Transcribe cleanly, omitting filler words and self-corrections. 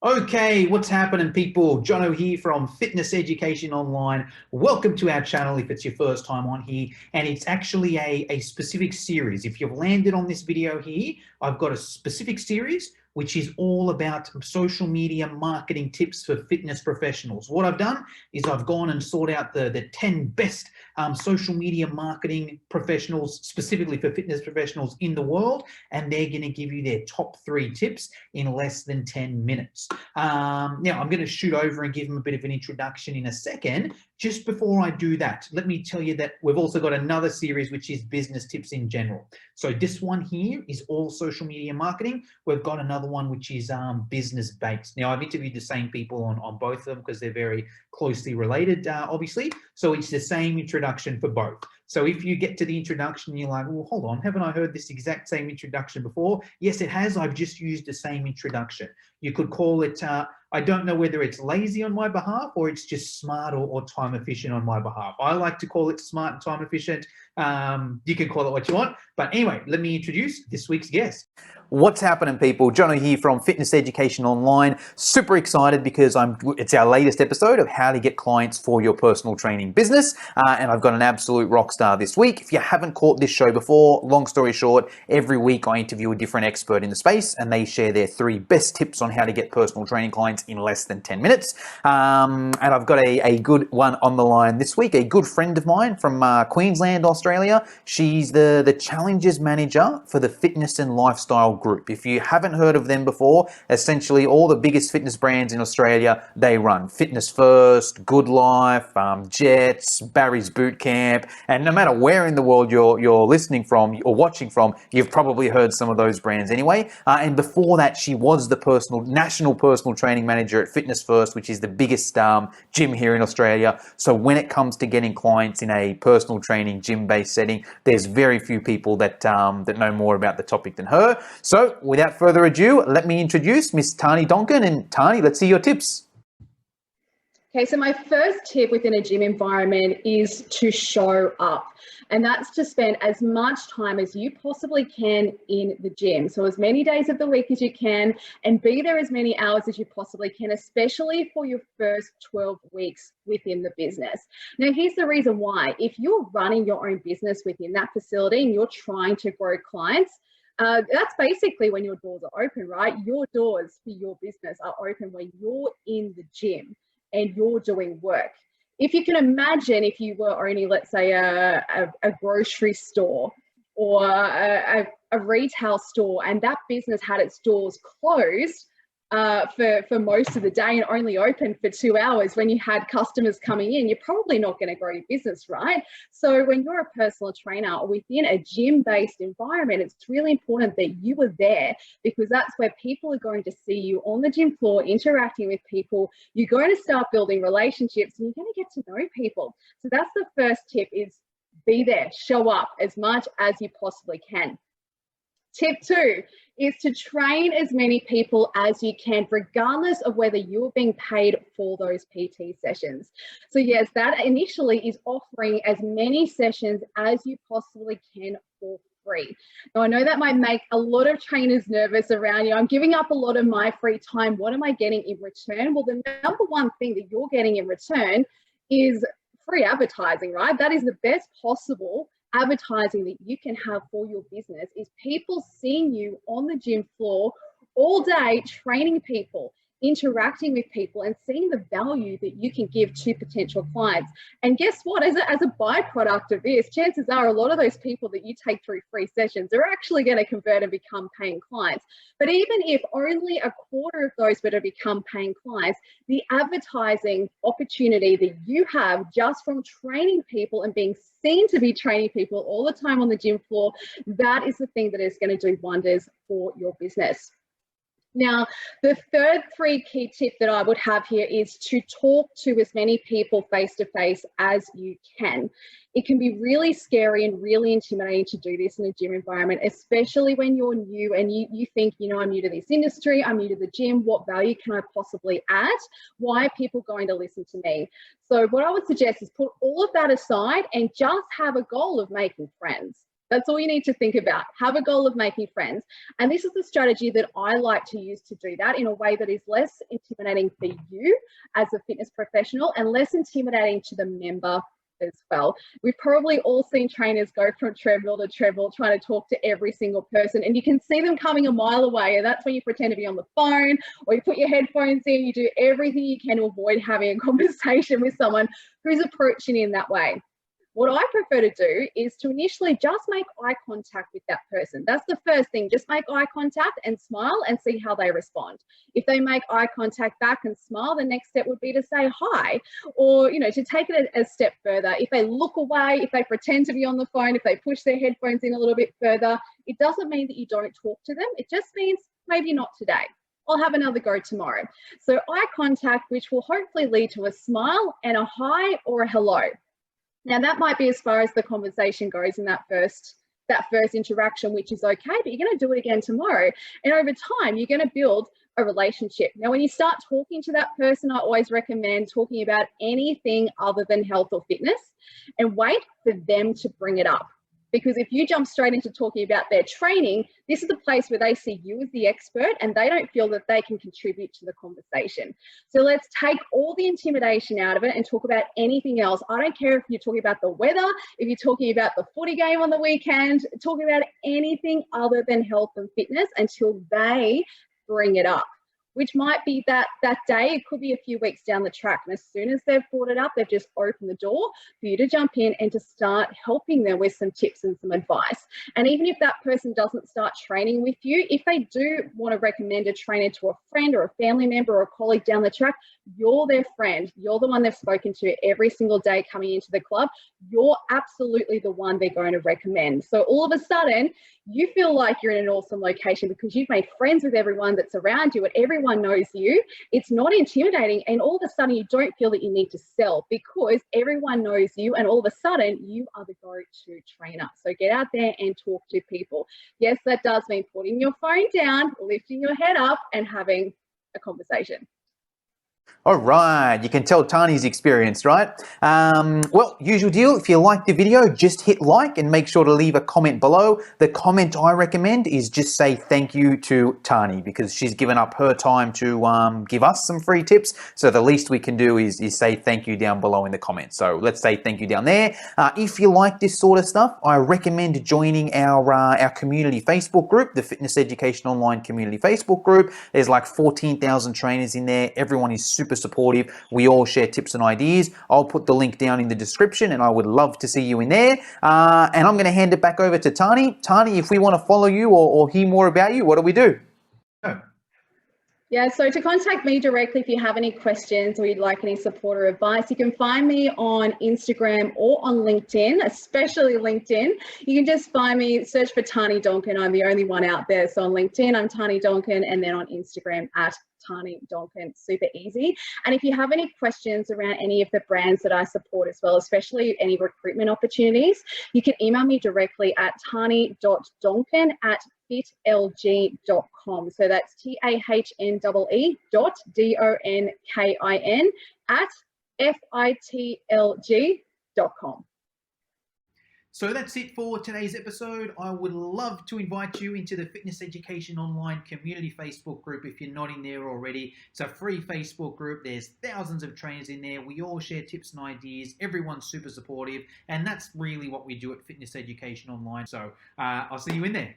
Okay, what's happening, people? Jono here from Fitness Education Online. Welcome to our channel if it's your first time on here. And it's actually a specific series. If you've landed on this video here, I've got a specific series which is all about social media marketing tips for fitness professionals. What I've done is I've gone and sought out the 10 best social media marketing professionals, specifically for fitness professionals in the world, and they're going to give you their top 3 tips in less than 10 minutes. Now, I'm going to shoot over and give them a bit of an introduction in a second. Just before I do that, let me tell you that we've also got another series which is business tips in general. So this one here is all social media marketing. We've got another one which is business based. Now, I've interviewed the same people on both of them because they're very closely related, obviously. So it's the same introduction for both. So if you get to the introduction, you're like, well, hold on, haven't I heard this exact same introduction before? Yes, it has. I've just used the same introduction. You could call it, I don't know whether it's lazy on my behalf or it's just smart or time efficient on my behalf. I like to call it smart and time efficient. You can call it what you want. But anyway, let me introduce this week's guest. What's happening, people? Jono here from Fitness Education Online. Super excited because it's our latest episode of how to get clients for your personal training business. And I've got an absolute rock star this week. If you haven't caught this show before, long story short, every week I interview a different expert in the space and they share their 3 best tips on how to get personal training clients in less than 10 minutes. And I've got a good one on the line this week, a good friend of mine from Queensland, Australia. She's the Challenges Manager for the Fitness and Lifestyle Group. If you haven't heard of them before, essentially all the biggest fitness brands in Australia, they run Fitness First, Good Life, Jets, Barry's Boot Camp, and no matter where in the world you're listening from or watching from, you've probably heard some of those brands anyway. And before that, she was the national personal training manager at Fitness First, which is the biggest gym here in Australia. So when it comes to getting clients in a personal training gym-based setting, there's very few people that know more about the topic than her. So without further ado, let me introduce Miss Tahnee Donkin. And Tahnee, let's see your tips. Okay, so my first tip within a gym environment is to show up. And that's to spend as much time as you possibly can in the gym. So as many days of the week as you can, and be there as many hours as you possibly can, especially for your first 12 weeks within the business. Now, here's the reason why. If you're running your own business within that facility and you're trying to grow clients, that's basically when your doors are open, right? Your doors for your business are open when you're in the gym and you're doing work. If you can imagine, if you were owning, let's say, a grocery store or a retail store, and that business had its doors closed for most of the day and only open for 2 hours when you had customers coming in, you're probably not going to grow your business, right? So when you're a personal trainer or within a gym-based environment, it's really important that you are there, because that's where people are going to see you on the gym floor interacting with people. You're going to start building relationships and you're going to get to know people. So that's the first tip, is be there, show up as much as you possibly can. Tip 2 is to train as many people as you can, regardless of whether you're being paid for those PT sessions. So yes, that initially is offering as many sessions as you possibly can for free. Now, I know that might make a lot of trainers nervous around, I'm giving up a lot of my free time. What am I getting in return? Well, the number one thing that you're getting in return is free advertising, right? That is the best possible advertising that you can have for your business, is people seeing you on the gym floor all day, training people, interacting with people, and seeing the value that you can give to potential clients. And guess what? As a byproduct of this, chances are a lot of those people that you take through free sessions are actually going to convert and become paying clients. But even if only a quarter of those were to become paying clients, the advertising opportunity that you have just from training people and being seen to be training people all the time on the gym floor, that is the thing that is going to do wonders for your business. Now, the third 3 key tip that I would have here is to talk to as many people face to face as you can. It can be really scary and really intimidating to do this in a gym environment, especially when you're new and you think, I'm new to this industry, I'm new to the gym, what value can I possibly add? Why are people going to listen to me? So what I would suggest is put all of that aside and just have a goal of making friends. That's all you need to think about. Have a goal of making friends. And this is the strategy that I like to use to do that in a way that is less intimidating for you as a fitness professional and less intimidating to the member as well. We've probably all seen trainers go from treadmill to treadmill trying to talk to every single person, and you can see them coming a mile away, and that's when you pretend to be on the phone or you put your headphones in. You do everything you can to avoid having a conversation with someone who's approaching you in that way. What I prefer to do is to initially just make eye contact with that person. That's the first thing. Just make eye contact and smile and see how they respond. If they make eye contact back and smile, the next step would be to say hi, or, you know, to take it a step further. If they look away, if they pretend to be on the phone, if they push their headphones in a little bit further, it doesn't mean that you don't talk to them. It just means maybe not today. I'll have another go tomorrow. So eye contact, which will hopefully lead to a smile and a hi or a hello. Now that might be as far as the conversation goes in that first interaction, which is okay, but you're going to do it again tomorrow. And over time, you're going to build a relationship. Now, when you start talking to that person, I always recommend talking about anything other than health or fitness and wait for them to bring it up. Because if you jump straight into talking about their training, this is the place where they see you as the expert and they don't feel that they can contribute to the conversation. So let's take all the intimidation out of it and talk about anything else. I don't care if you're talking about the weather, if you're talking about the footy game on the weekend, talking about anything other than health and fitness until they bring it up, which might be that day. It could be a few weeks down the track. And as soon as they've brought it up, they've just opened the door for you to jump in and to start helping them with some tips and some advice. And even if that person doesn't start training with you, if they do want to recommend a trainer to a friend or a family member or a colleague down the track, you're their friend. You're the one they've spoken to every single day coming into the club. You're absolutely the one they're going to recommend. So all of a sudden, you feel like you're in an awesome location because you've made friends with everyone that's around you and everyone knows you. It's not intimidating, and all of a sudden you don't feel that you need to sell because everyone knows you, and all of a sudden you are the go-to trainer. So get out there and talk to people. Yes, that does mean putting your phone down, lifting your head up and having a conversation. All right, you can tell Tahnee's experienced, right? Well, usual deal, if you like the video, just hit like and make sure to leave a comment below. The comment I recommend is just say thank you to Tahnee because she's given up her time to give us some free tips. So the least we can do is say thank you down below in the comments. So let's say thank you down there. If you like this sort of stuff, I recommend joining our community Facebook group, the Fitness Education Online Community Facebook group. There's like 14,000 trainers in there. Everyone is super supportive. We all share tips and ideas. I'll put the link down in the description and I would love to see you in there. And I'm going to hand it back over to Tahnee. Tahnee, if we want to follow you or hear more about you, what do we do? Yeah, so to contact me directly if you have any questions or you'd like any support or advice, you can find me on Instagram or on LinkedIn, especially LinkedIn. You can just find me, search for Tahnee Donkin. I'm the only one out there. So on LinkedIn, I'm Tahnee Donkin, and then on Instagram at Tahnee Donkin. Super easy. And if you have any questions around any of the brands that I support as well, especially any recruitment opportunities, you can email me directly at tahnee.donkin@fitlg.com. So that's TAHNEE.DONKIN at FITLG.com. So that's it for today's episode. I would love to invite you into the Fitness Education Online Community Facebook group if you're not in there already. It's a free Facebook group. There's thousands of trainers in there. We all share tips and ideas. Everyone's super supportive. And that's really what we do at Fitness Education Online. So I'll see you in there.